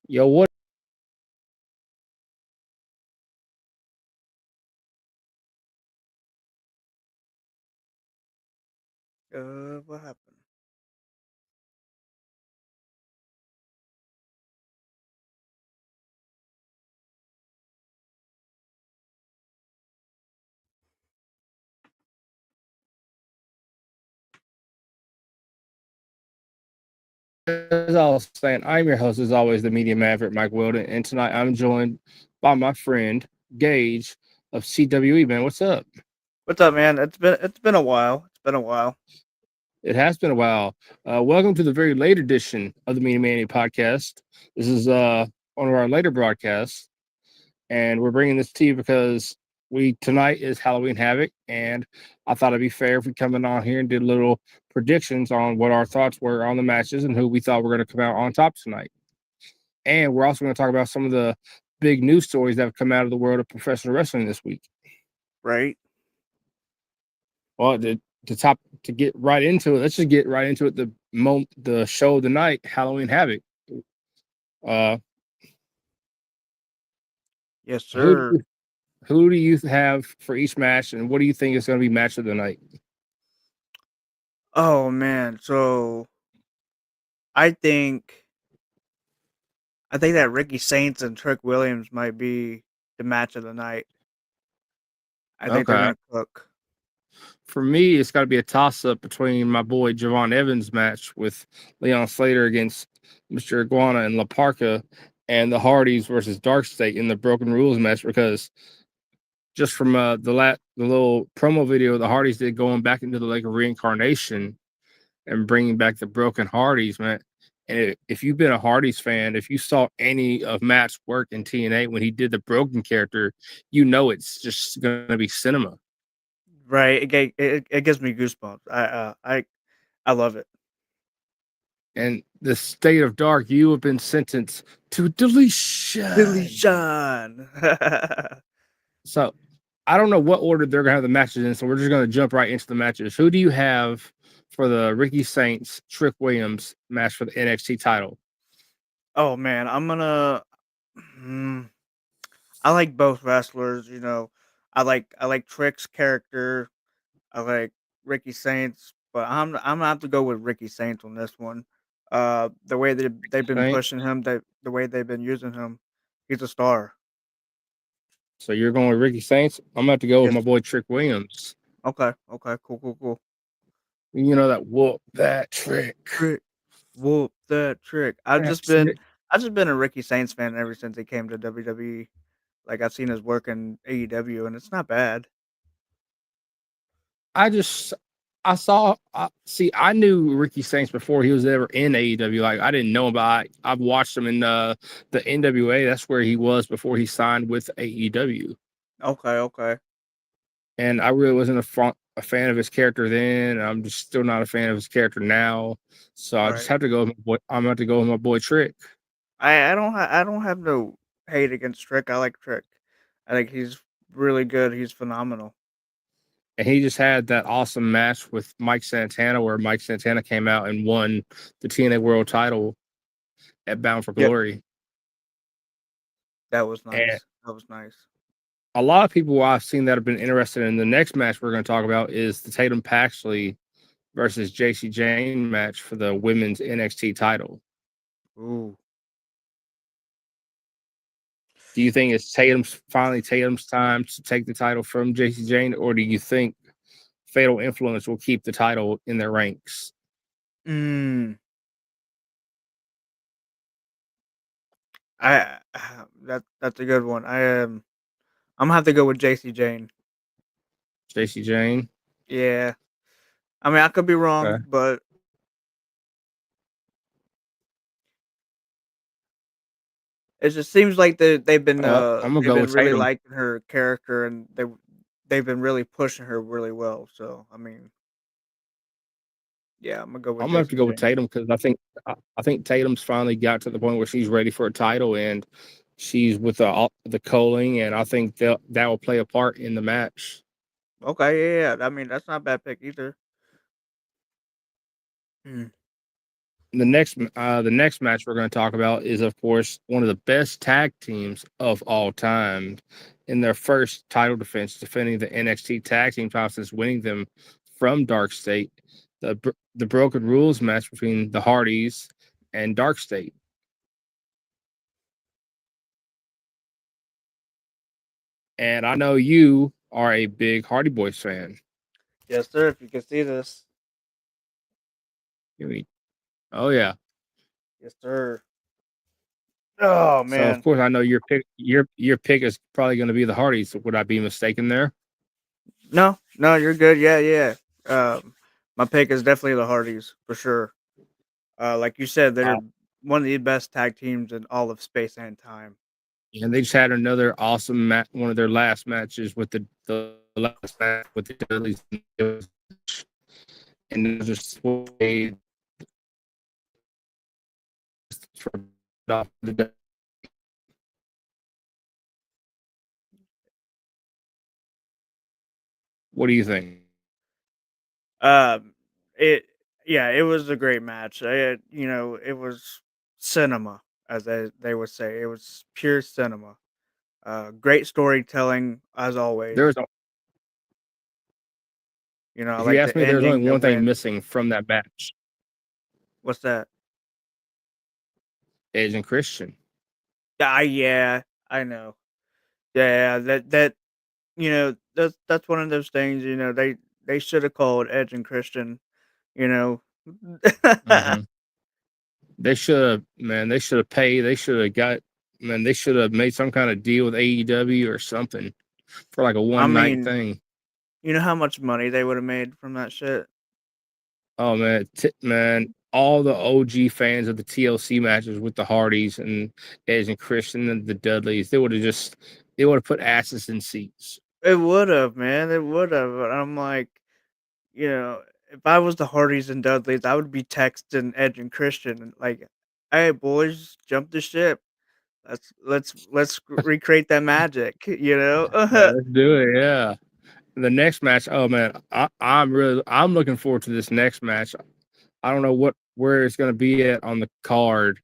Yo, what? What happened? As I was saying, I'm your host, as always, the Media Maverick, Mike Weldon, and tonight I'm joined by my friend Gage of CWE. Man, what's up? What's up, man? It's been a while. It's been a while. It has been a while. Welcome to the very late edition of the Media Mania podcast. This is one of our later broadcasts, and we're bringing this to you because we tonight is Halloween Havoc, and I thought it'd be fair if we come in on here and did little predictions on what our thoughts were on the matches and who we thought were going to come out on top tonight. And we're also going to talk about some of the big news stories that have come out of the world of professional wrestling this week. Right? Well, the top to get right into it. Let's just get right into it. The show of the night, Halloween Havoc. Uh, Yes, who sir. who do you have for each match, and what do you think is going to be match of the night? Oh man. So I think I think that Ricky Saints and Trick Williams might be the match of the night. I think they're Okay. gonna cook. For me, it's got to be a toss up between my boy Javon Evans' match with Leon Slater against Mr. Iguana and La Parca, and the Hardys versus Dark State in the Broken Rules match, because just from the little promo video the Hardys did going back into the Lake of Reincarnation and bringing back the Broken Hardys, man. And if you've been a Hardys fan, if you saw any of Matt's work in TNA when he did the Broken character, you know it's just going to be cinema. Right? It gives me goosebumps. I love it. And the state of dark, you have been sentenced to deletion. Deletion. So I don't know what order they're gonna have the matches in, so we're just gonna jump right into the matches. Who do you have for the Ricky Saints Trick Williams match for the NXT title? Oh man, I'm gonna. Hmm, I like both wrestlers. I like Trick's character. I like Ricky Saints, but I'm gonna have to go with Ricky Saints on this one. The way that they've been Saint. pushing him, the way they've been using him, he's a star. So you're going with Ricky Saints. I'm about to go with Yes. my boy Trick Williams. Okay. Okay. Cool. Cool. Cool. You know that whoop that trick. Trick. Whoop that trick. That's it. I've just been a Ricky Saints fan ever since he came to WWE. Like I've seen his work in AEW, and it's not bad. I just I saw see I knew Ricky Saints before he was ever in AEW. Like I didn't know him, but I've watched him in the NWA. That's where he was before he signed with AEW. Okay. Okay. And I really wasn't a fan of his character then. And I'm just still not a fan of his character now. So I just Right. have to go with my boy. I'm going to go with my boy Trick. I don't have no hate against Trick. I like Trick. I think he's really good. He's phenomenal. And he just had that awesome match with Mike Santana where Mike Santana came out and won the TNA World title at Bound for Yep. Glory. That was And nice. That was nice. a lot of people I've seen that have been interested in the next match we're going to talk about is the Tatum Paxley versus JC Jane match for the women's NXT title. Ooh. Do you think it's Tatum's time to take the title from JC Jane, or do you think Fatal Influence will keep the title in their ranks? Mm, I that's a good one. I'm gonna have to go with JC Jane. JC Jane. Yeah, I mean I could be wrong, Okay. but it just seems like Well, I'm gonna they've go been with really Tatum. liking her character, and they've been really pushing her really well. So I mean, yeah, I'm gonna go with I'm gonna have to JC go with Jane. Tatum because I think Tatum's finally got to the point where she's ready for a title and she's with the culling, and I think that will play a part in the match. Okay, yeah. I mean that's not a bad pick either. Mm. The next match we're going to talk about is, of course, one of the best tag teams of all time in their first title defense, defending the NXT Tag Team title since winning them from Dark State. The Broken Rules match between the Hardys and Dark State. And I know you are a big Hardy Boys fan. Yes, sir. If you can see this, I mean, oh yeah. yes, sir. Oh So of man, course I know your pick is probably going to be the Hardys. Would I be mistaken there? no, no, you're good. Yeah, yeah. My pick is definitely the Hardys for sure. Like you said, they're one of the best tag teams in all of space and time. And they just had another awesome match, one of their last matches with the last match with the Dudleys. And it was just way off the. What do you think? Um, it yeah, it was a great match. It was cinema, as they would say. It was pure cinema. Great storytelling as always. There's, I if you like ask the me, there's ending only that one thing went. missing from that match: What's that? Edge and Christian. Yeah, I know. Yeah, that's one of those things. They should have called Edge and Christian. You know. Mm-hmm. They should have, man. They should have paid. They should have got, man. They should have made some kind of deal with AEW or something for like a I one night mean, thing. you know how much money they would have made from that shit. Oh man, man, all the OG fans of the TLC matches with the Hardys and Edge and Christian and the Dudleys, they would have put asses in seats. It would have, man. It would have. But I'm like, if I was the Hardys and Dudleys, I would be texting Edge and Christian and like, "Hey boys, jump the ship. Let's recreate that magic." Let's do it, yeah. The next match, oh man, I'm looking forward to this next match. I don't know where it's gonna be at on the card,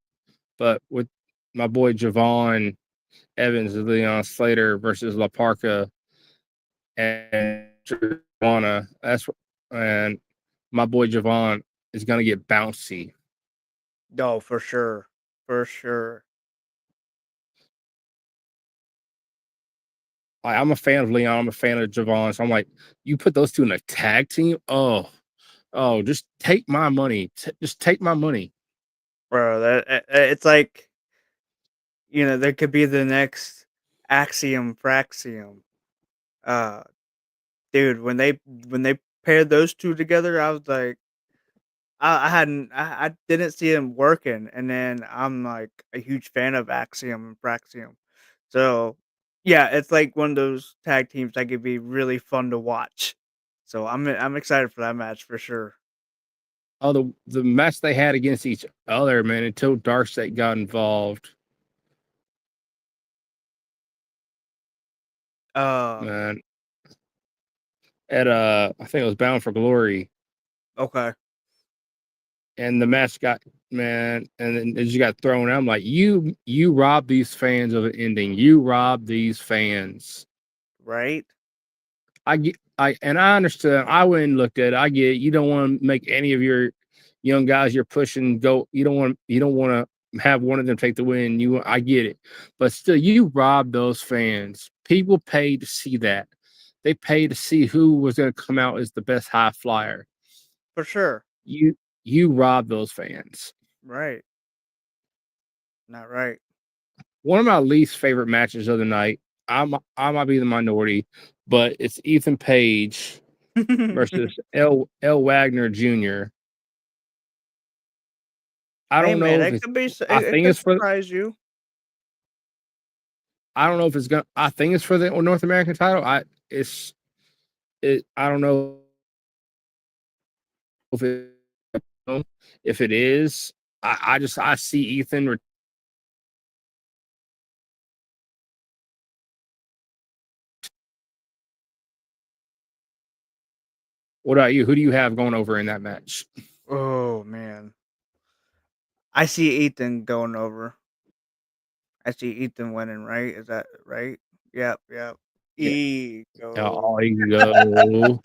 but with my boy Javon Evans and Leon Slater versus La Parca and Juana. And my boy Javon is gonna get bouncy. No, for sure, for sure. I'm a fan of Leon. I'm a fan of Javon. So I'm like, you put those two in a tag team? Oh, just take my money. Just take my money. Bro, it's like, there could be the next Axiom Fraxium. Uh, Dude, when they paired those 2 together, I was like, I didn't see him working, and then I'm, like, a huge fan of Axiom and Fraxium. So, yeah, it's like one of those tag teams that could be really fun to watch. So, I'm excited for that match for sure. Oh, the match they had against each other, man, until Darkseid got involved. Uh, Man, at I think it was Bound for Glory. okay. And the match got, man, and then it just got thrown out. I'm like, you robbed these fans of an ending. You robbed these fans. Right? I understand. I went and looked at it. I get it. You don't want to make any of your young guys you're pushing go. You don't want to have one of them take the win. I get it, but still, you robbed those fans. People paid to see that. They paid to see who was going to come out as the best high flyer. For sure. You you robbed those fans. Right. Not right. One of my least favorite matches of the night. I might be the minority, but it's Ethan Page versus L Wagner Jr. I Hey don't man, know if it it's. could be I it think could it's for. surprise you. I don't know if it's gonna. I think it's for the North American title. I don't know if if it is. I see Ethan. What about you? Who do you have going over in that match? Oh man. I see Ethan going over. I see Ethan winning, right? Is that right? Yep, yep. Yeah. Ego. Oh, you go.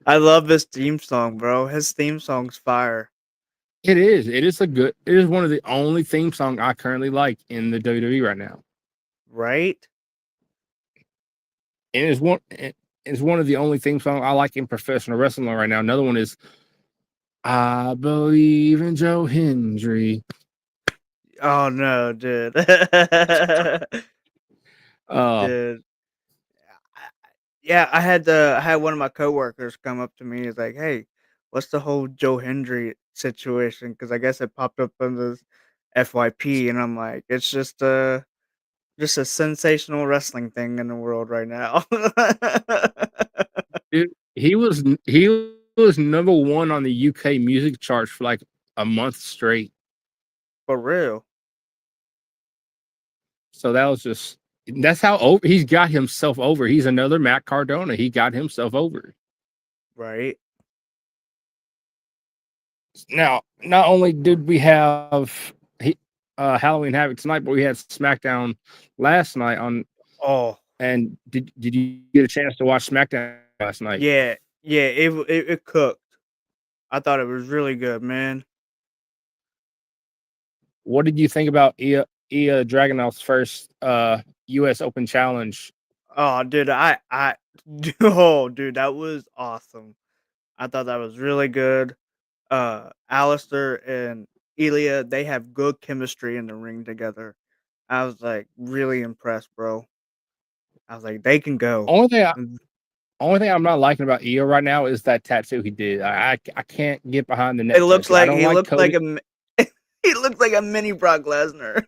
I love this theme song, bro. His theme song's fire. It is. It is a good. It is one of the only theme song I currently like in the WWE right now. Right? And it's one of the only theme song I like in professional wrestling right now. Another one is I believe in Joe Hendry. Oh no, dude. Uh, Dude. Yeah, I had one of my coworkers come up to me. He's like, "Hey, what's the whole Joe Hendry situation?" Because I guess it popped up on this FYP, and I'm like, "It's just a sensational wrestling thing in the world right now." dude, he was number one on the UK music charts for like a month straight. For real, So that was just that's how over he's got himself over. He's another Matt Cardona. He got himself over. right? Now, not only did we have Halloween Havoc tonight, but we had SmackDown last night on. Oh, And did you get a chance to watch SmackDown last night? yeah, yeah. It cooked. I thought it was really good, man. What did you think about Ia Dragunov's first US Open challenge? Oh, dude, oh, dude, that was awesome. I thought that was really good. Alistair and Ilya, they have good chemistry in the ring together. I was like really impressed, bro. I was like, they can go. Only thing Mm. only thing I'm not liking about Ia right now is that tattoo he did. I can't get behind the It neck looks tattoo. I like don't he like looks like Cody. he looks like a mini Brock Lesnar.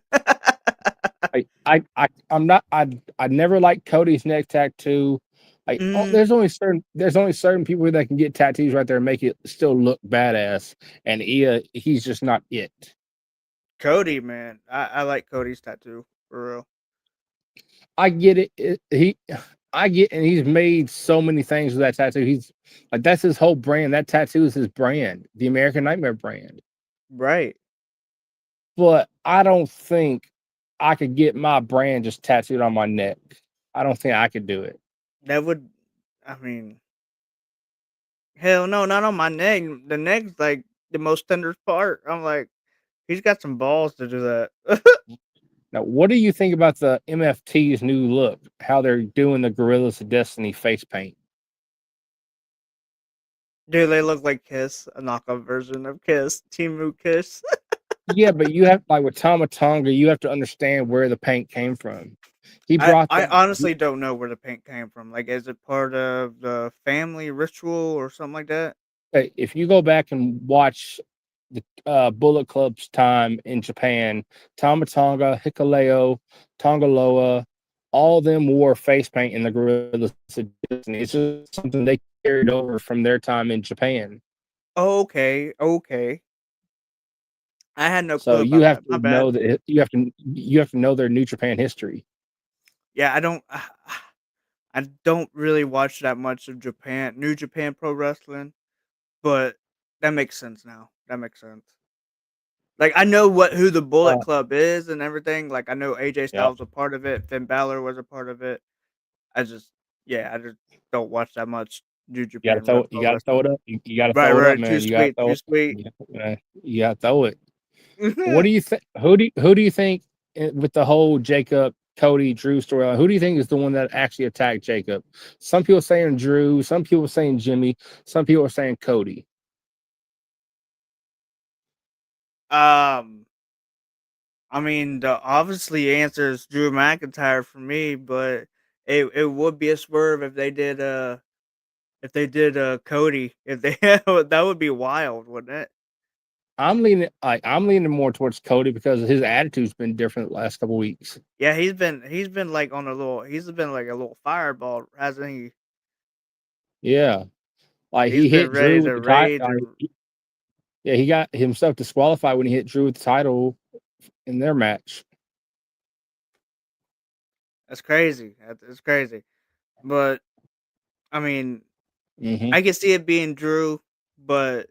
I'm not I never liked Cody's neck tattoo. Mm, There's only certain people that can get tattoos right there and make it still look badass. And Ia, he's just not it. Cody, man, I like Cody's tattoo for real. I get it. I get, and he's made so many things with that tattoo. He's like, that's his whole brand. That tattoo is his brand, the American Nightmare brand. Right. But I don't think I could get my brand just tattooed on my neck. I don't think I could do it. That would, I mean, hell no, not on my neck. The neck's like the most tender part. I'm like, he's got some balls to do that. Now, what do you think about the MFT's new look? How they're doing the Gorillas of Destiny face paint? Dude, they look like Kiss, a knockoff version of Kiss, Timu Kiss. Yeah, but you have like with Tama Tonga, you have to understand where the paint came from. He brought I that. honestly don't know where the paint came from. Like, is it part of the family ritual or something like that? If you go back and watch the Bullet Club's time in Japan, Tama Tonga, Hikuleo, Tongaloa, all of them wore face paint in the Gorillas of Disney. It's just something they carried over from their time in Japan. Oh, okay, okay. I had no So clue you about have that. My to bad. know that you have to know their New Japan history. Yeah, I don't. I don't really watch that much of New Japan Pro Wrestling, but that makes sense now. That makes sense. Like, I know who the Bullet Uh, Club is and everything. Like, I know AJ yeah, Styles was a part of it. Finn Balor was a part of it. I just, yeah, I just don't watch that much New Japan you Pro gotta throw Wrestling. it up. You gotta Right, throw it up, right. Too man. You gotta sweet, throw too it. sweet. You gotta throw it. What do you think? Who do you think with the whole Jacob Cody Drew storyline? Who do you think is the one that actually attacked Jacob? Some people saying Drew, some people saying Jimmy, some people are saying Cody. um, I mean, the obviously answer is Drew McIntyre for me, but it would be a swerve if they did Cody. If they that would be wild, wouldn't it? I'm leaning more towards Cody because his attitude's been different the last couple weeks. Yeah, he's been like on a little he's been like a little fireball, hasn't he? Yeah, like He's he been hit Drew ready with to the title. rage and Yeah, he got himself disqualified when he hit Drew with the title in their match. that's crazy. It's crazy. But I mean, Hmm. I can see it being Drew, but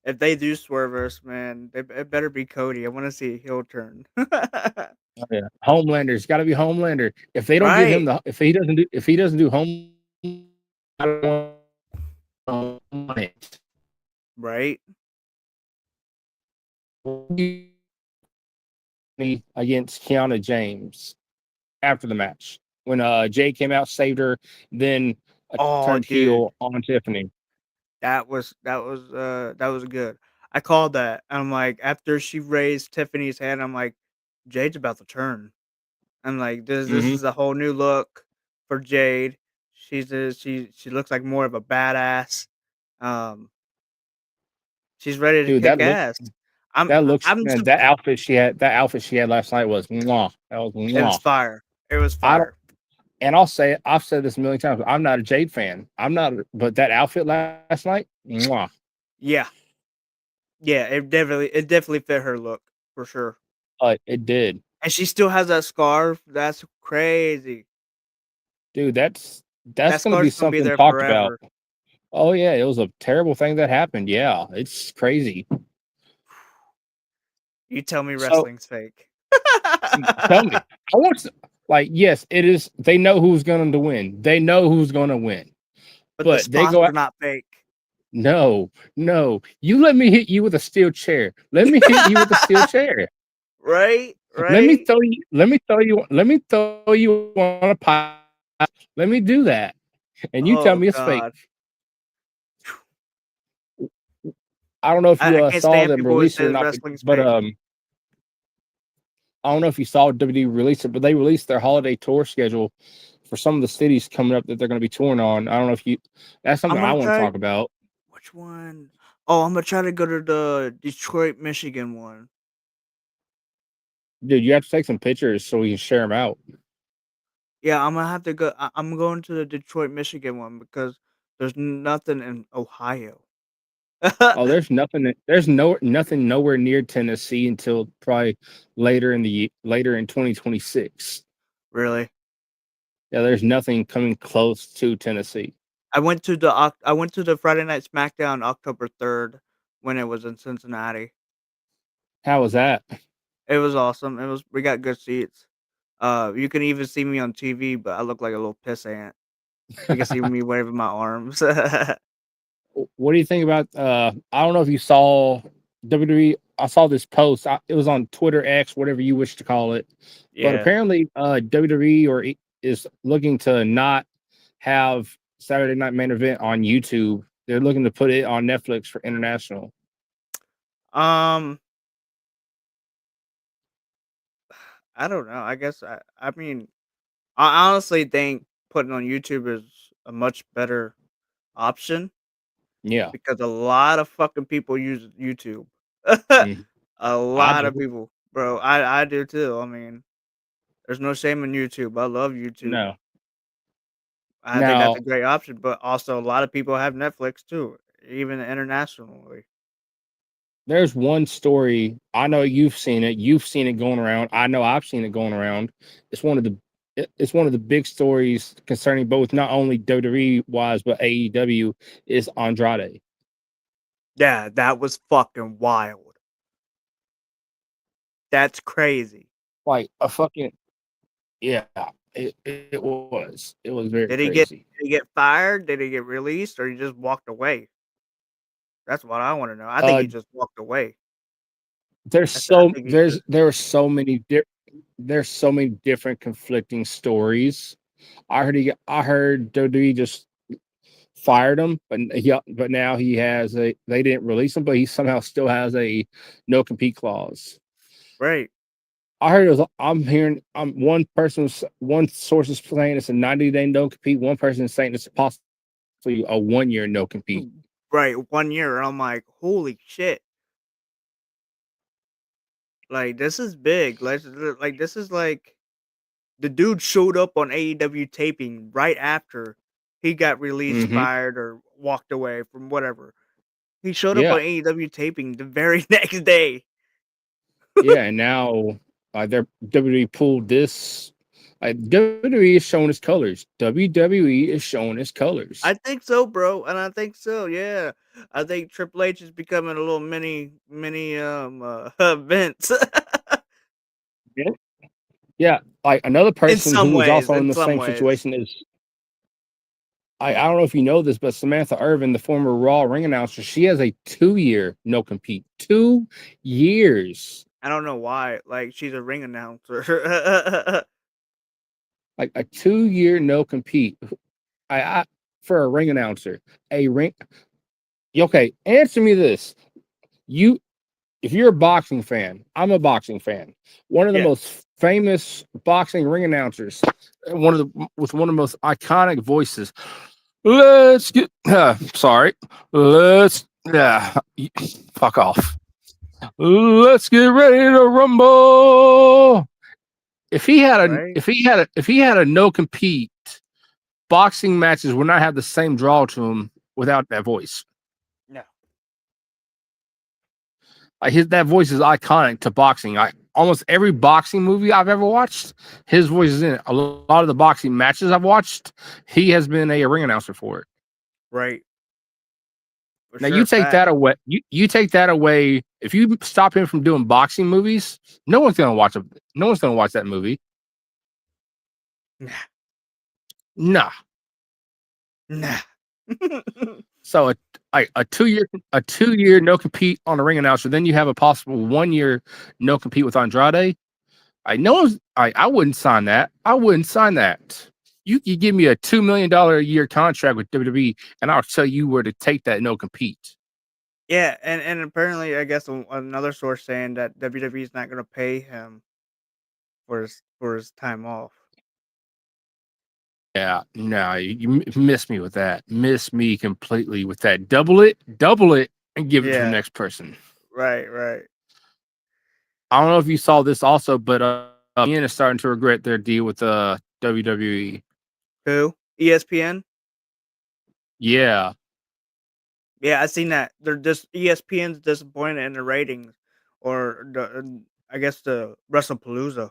if they do swerve us, man, it better be Cody. I want to see a heel turn. Oh, yeah, Homelander's got to be Homelander. If they don't give him Right, the, if he doesn't do home, I don't want it. right. Against Kiana James after the match when Jay came out, saved her, then Oh, turned dude, heel on Tiffany. that was good. I called that. I'm like, after she raised Tiffany's hand, I'm like, Jade's about to turn. I'm like, this Hmm. is a whole new look for Jade. She looks like more of a badass. Um, she's ready to Dude, kick ass. I'm man, sup- that outfit she had last night was mwah. That was It was mwah. fire. It was I don't, fire. and I've said this a million times. I'm not a Jade fan. I'm not, but that outfit last night, mwah. Yeah. Yeah, it definitely fit her look for sure. It did, And she still has that scarf. That's crazy. dude. That's That gonna be scarf's gonna be something there talked about. forever. Oh yeah, it was a terrible thing that happened. Yeah, it's crazy. You tell me So wrestling's fake. tell me, I want to, like, yes, it is. They know who's going to win. They know who's going to win, But the but they spots go are out. not fake. No, no. You let me hit you with a steel chair. Let me hit you with a steel chair. Right? Let me Right? throw you. Let me throw you. Let me throw you on a pile. Let me do that, and you tell Oh me it's fake. god. I don't know if you I can't saw stand them people who release it or say not, wrestling's but fake. I don't know if you saw WWE release it, but they released their holiday tour schedule for some of the cities coming up that they're going to be touring on. I don't know if you. That's I'm something I gonna want to try talk about. which one? Oh, I'm gonna try to go to the Detroit, Michigan one. Dude, you have to take some pictures so we can share them out. Yeah, I'm gonna have to go. I'm going to the Detroit, Michigan one because there's nothing in Ohio. Oh, there's nothing nowhere near Tennessee until probably later in 2026. Really? Yeah, there's nothing coming close to Tennessee. I went to the Friday Night SmackDown October 3rd when it was in Cincinnati. How was that? It was awesome. We got good seats. You can even see me on TV, but I look like a little piss ant. You can see me waving my arms. What do you think about? I don't know if you saw WWE. I saw this post. It was on Twitter X, whatever you wish to call it. But Yeah. apparently, WWE is looking to not have Saturday Night Main Event on YouTube. They're looking to put it on Netflix for international. Um, I don't know. I guess I mean, I honestly think putting on YouTube is a much better option Yeah, because a lot of fucking people use YouTube. mhm. A I lot of do. people, bro. I do too. I mean, there's no shame in YouTube. I love YouTube. No. I think that's a Now, great option, but also a lot of people have Netflix too, even internationally. there's one story. I know you've seen it. You've seen it going around. I know I've seen it going around. It's one of the it's one of the big stories concerning both not only WWE wise but AEW is Andrade. Yeah, that was fucking wild. That's crazy. Like a fucking yeah. It was. It was very Did he get crazy. did he get fired? Did he get released, or he just walked away? That's what I want to know. I think Uh he just walked away. I think he should. There are so many there's so many different conflicting stories. I heard WWE just fired him, but now he has a they didn't release him, but he somehow still has a no compete clause. Right. I heard it was, I'm hearing one source is saying it's a 90-day no compete, one person is saying it's possibly a 1 year no compete. Right. 1 year. And I'm like, holy shit. Like this is big. Like this is like the dude showed up on AEW taping right after he got released, Hmm. fired, or walked away from whatever. He showed up Yeah, on AEW taping the very next day. yeah, and now they're WWE pulled this. WWE is showing its colors. WWE is showing its colors. I think so, bro, and I think so. Yeah, I think Triple H is becoming a little mini Vince. Yeah, yeah. Like another In person some who was ways, also in in the some same ways. situation is I don't know if you know this, but Samantha Irvin, the former Raw ring announcer, she has a 2 year no compete. 2 years. I don't know why. Like she's a ring announcer. Like a 2 year no compete. I for a ring announcer. A ring Okay, answer me this. You if you're a boxing fan, I'm a boxing fan. One of the Yeah, most famous boxing ring announcers, with one of the most iconic voices. Let's get sorry. Let's fuck off. Let's get ready to rumble. right. If he had a no compete, boxing matches would not have the same draw to him without that voice. No. That voice is iconic to boxing. Almost every boxing movie I've ever watched, his voice is in it. A lot of the boxing matches I've watched, he has been a ring announcer for it. Right. For Now you sure. take Fact. that away. You take that away. If you stop him from doing boxing movies, no one's gonna watch that movie. Nah. Nah. Nah. So a 2 year no compete on a ring announcer, then you have a possible 1 year no compete with Andrade. I wouldn't sign that. I wouldn't sign that. You give me a $2 million a year contract with WWE, and I'll tell you where to take that no compete. Yeah, and apparently, I guess another source saying that WWE is not going to pay him for his time off. Yeah, no, you miss me with that. Miss me completely with that. Double it, and give it to the Yeah. next person. Right. Right. I don't know if you saw this also, but Ian is starting to regret their deal with WWE. Who? ESPN. Yeah, Yeah, I seen that. They're just ESPN's disappointed in the ratings, or I guess the WrestlePalooza.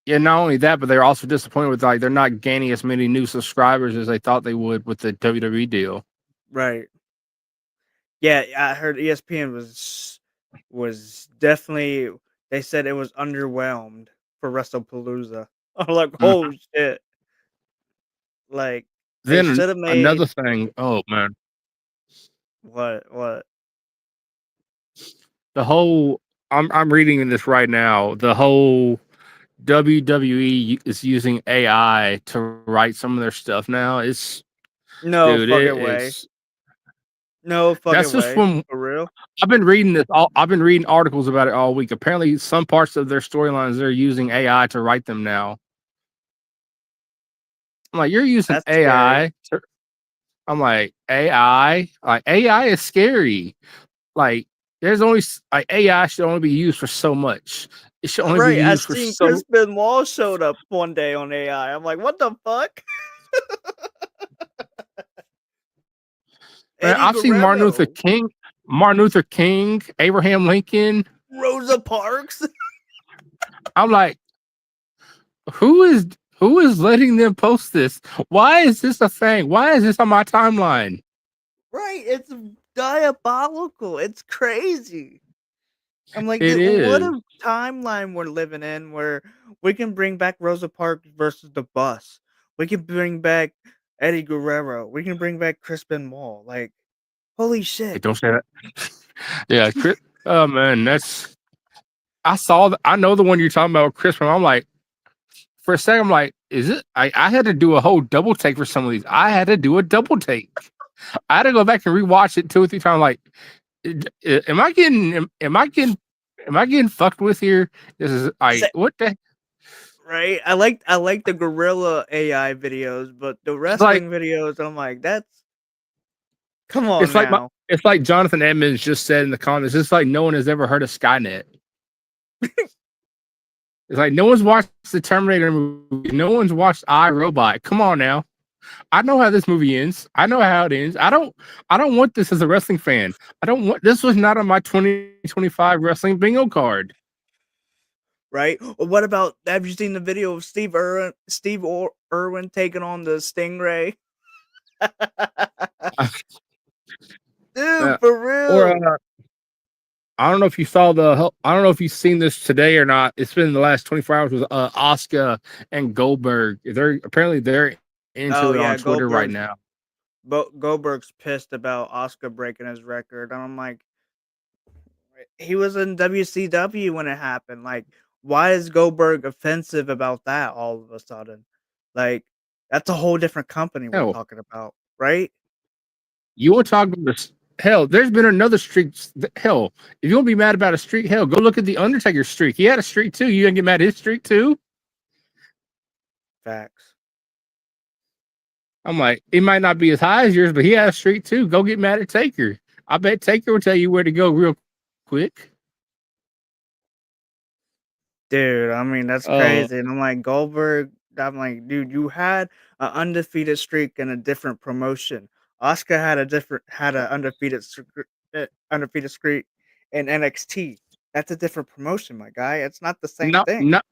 yeah. Not only that, but they're also disappointed with they're not gaining as many new subscribers as they thought they would with the WWE deal. Right. Yeah, I heard ESPN was definitely. They said it was underwhelmed for WrestlePalooza. I'm like, Mhm. oh shit! Like they Then should have made another thing. Oh man, what? the whole I'm reading this right now. The whole WWE is using AI to write some of their stuff now. No Dude, fucking way. it's No that's fucking just way. from For real? I've been reading this. I've been reading articles about it all week. Apparently, some parts of their storylines they're using AI to write them now. I'm like, you're using That's scary. AI. I'm like, AI. Like AI is scary. Like, there's only like AI should only be used for so much. It should only be Right, I used for seen so. Crispin Wall showed up one day on AI. I'm like, "What the fuck?" Man, Eddie I've seen Guerrero, Martin Luther King, Abraham Lincoln. Rosa Parks. I'm like, who is who is letting them post this? Why is this a thing? Why is this on my timeline? Right, it's diabolical. It's crazy. I'm like, It dude, what is. a timeline we're living in where we can bring back Rosa Parks versus the bus. We can bring back Eddie Guerrero. We can bring back Crispin Wall. Like, holy Hey, shit. don't say that. Yeah, Oh man, that's I know the one you're talking about, Chris. I'm like, for a second, I'm like, is it? I had to do a whole double take for some of these. I had to do a double take. I had to go back and rewatch it 2 or 3 times. Like, am I getting am I getting fucked with here? This is what the Right? I like the gorilla AI videos, but the it's like wrestling videos, I'm like, that's come on it's like my now. it's like Jonathan Edmonds just said in the comments. It's like no one has ever heard of Skynet. It's like no one's watched the Terminator movie. No one's watched I, Robot. Come on now. I know how this movie ends. I know how it ends. I don't want this as a wrestling fan. I don't want this was not on my 2025 wrestling bingo card. Right? Or what about have you seen the video of Irwin taking on the Stingray? Dude, Uh, for or real. I don't know if you I don't know if you've seen this today or not. It's been in the last 24 hours with Oscar and Goldberg. They're into Oh it on yeah, Twitter right now. Goldberg's pissed about Oscar breaking his record. And I'm like, he was in WCW when it happened. Like, why is Goldberg offensive about that all of a sudden? Like, that's a whole different company we're Hell, talking about, right? you want to talk about this? Hell, there's been another streak. Hell, if you want to be mad about a streak, hell, go look at the Undertaker streak. He had a streak too. You gonna get mad at his streak too? Facts. I'm like, it might not be as high as yours, but he had a streak too. Go get mad at Taker. I bet Taker will tell you where to go real quick. Dude, I mean, that's Oh, crazy. And I'm like, Goldberg, I'm like, dude, you had an undefeated streak in a different promotion. Oscar had an undefeated streak in NXT. That's a different promotion, my guy. It's not the same not thing. not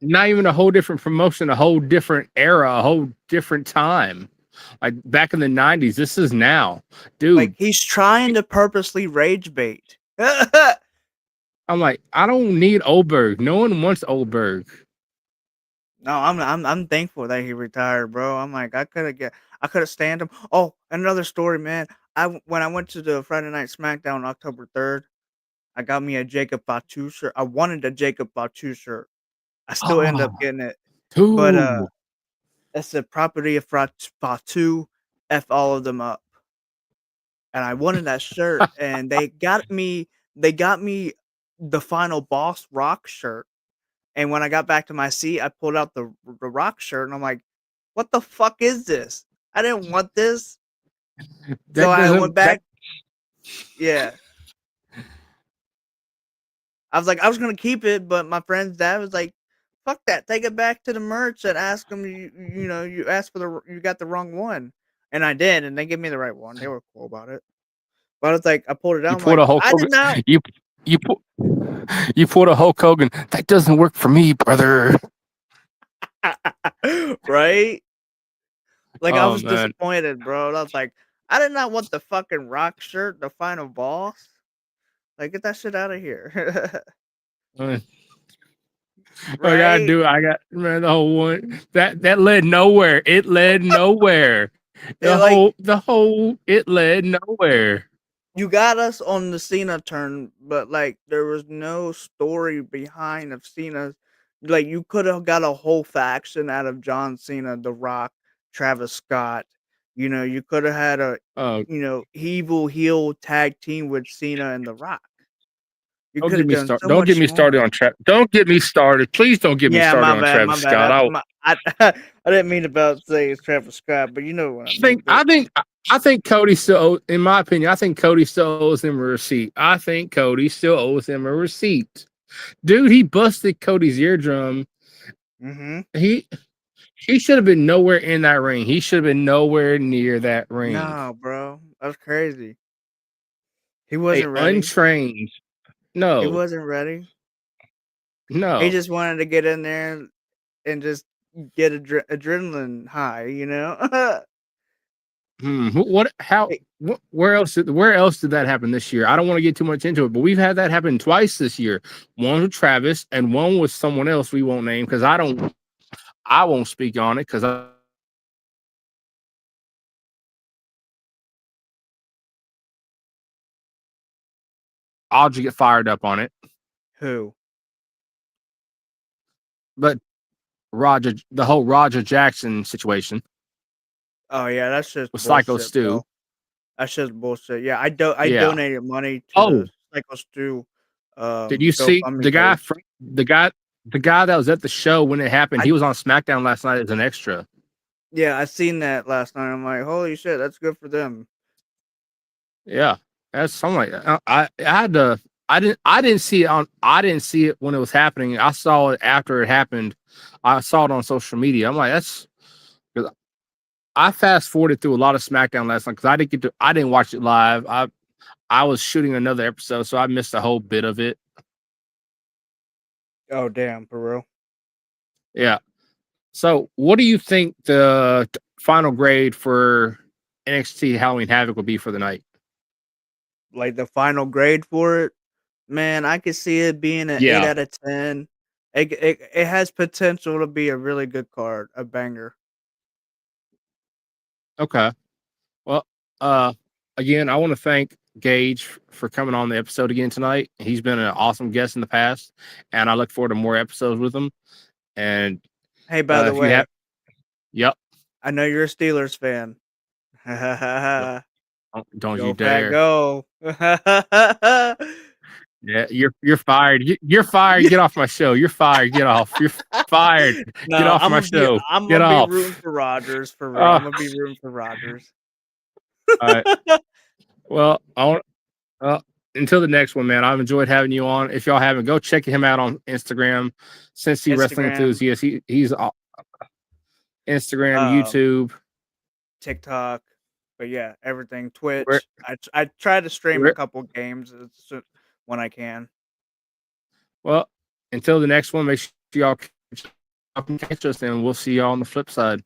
not even a whole different promotion, a whole different era, a whole different time. Like back in the 90s, this is now. Like Dude, he's trying to purposely rage bait. I'm like, I don't need Oldberg. No one wants Oldberg. No, I'm thankful that he retired, bro. I'm like I could have stand him. Oh, another story, man. When I went to the Friday Night SmackDown October 3rd, I got me a Jacob Fatu shirt. I wanted a Jacob Fatu shirt. I still end up Oh, getting it, but dude. it's the property of Fatu. F all of them up, and I wanted that shirt, and they got me the final Boss Rock shirt. And when I got back to my seat, I pulled out the Rock shirt, and I'm like, "What the fuck is this? I didn't want this." So That I went doesn't that back. Yeah, I was like, I was gonna keep it, but my friend's dad was like, "Fuck that! Take it back to the merch and ask them. You asked for you got the wrong one." And I did, and they gave me the right one. They were cool about it. But I was like, I pulled it out. you I'm pulled like, a Hulk I did Hogan. not. You you pull you pulled a Hulk Hogan. That doesn't work for me, brother. Right? Like I Oh was man. disappointed, bro. And I was like, I did not want the fucking Rock shirt, the final boss. Like, get that shit out of here. Uh, Right? I got man the whole one that led nowhere. It led nowhere. It like The whole it led nowhere. you got us on the Cena turn, but like there was no story behind of Cena's. Like you could have got a whole faction out of John Cena, The Rock, Travis Scott. You could have had a Uh, evil heel tag team with Cena and The Rock. You don't could get have me done started. so Don't get much me started more. on Travis. Don't get me started. Please don't get me Yeah, started my on bad, my Travis bad. Scott. I didn't mean about to say it's Travis Scott, but you know what I meant. But I think Cody still, in my opinion, I think Cody still owes him a receipt. I think Cody still owes him a receipt. Dude, he busted Cody's eardrum. mhm. He he should have been nowhere in that ring. He should have been nowhere near that ring. No, bro, that's crazy. He A wasn't ready. untrained. He No, wasn't ready. He no. just wanted to get in there and just get adrenaline high, you know? What? How? Hey, Where else? Where else did that happen this year? I don't want to get too much into it, but we've had that happen twice this year. One with Travis, and one with someone else we won't name because I don't. I won't speak on it because Audrey get fired up on it, Who? but the whole Roger Jackson situation Oh yeah, that's just with Psycho bullshit, Stu. bro. That's just bullshit. Yeah, I Yeah. donated money to Oh, the Psycho Stu did you see GoFundMe the guy? page. The guy that was at the show when it happened. I He was on SmackDown last night as an extra. Yeah, I seen that last night. I'm like, holy shit, that's good for them. Yeah, that's something like that. I had to. I didn't see it on. I didn't see it when it was happening. I saw it after it happened. I saw it on social media. I'm like, that's. 'Cause I fast forwarded through a lot of SmackDown last night because I didn't get to. I didn't watch it live. I was shooting another episode, so I missed a whole bit of it. Oh damn, for real. Yeah. So, what do you think the final grade for NXT Halloween Havoc will be for the night? Like the final grade for it, man, I could see it being an 8 Yeah. out of 10. It has potential to be a really good card, a banger. Okay. Well, again, I want to thank Gage for coming on the episode again tonight. He's been an awesome guest in the past, and I look forward to more episodes with him. And Hey, by the if you way, have, yep, I know you're a Steelers fan. don't Go you Fat dare! Go. Yeah, you're fired. You're fired. Get off my show. You're fired. Get off. You're fired. No, Get off my show. I'm Get gonna off. be rooting for Rodgers for real. I'm gonna be rooting for Rodgers. All right. Well, until the next one, man. I've enjoyed having you on. If y'all haven't, go check him out on Instagram. Cincy Wrestling Instagram. Enthusiast. He's Instagram, YouTube, TikTok, but yeah, everything. Twitch. I try to stream a couple games when I can. Well, until the next one, make sure y'all can catch us, and we'll see y'all on the flip side.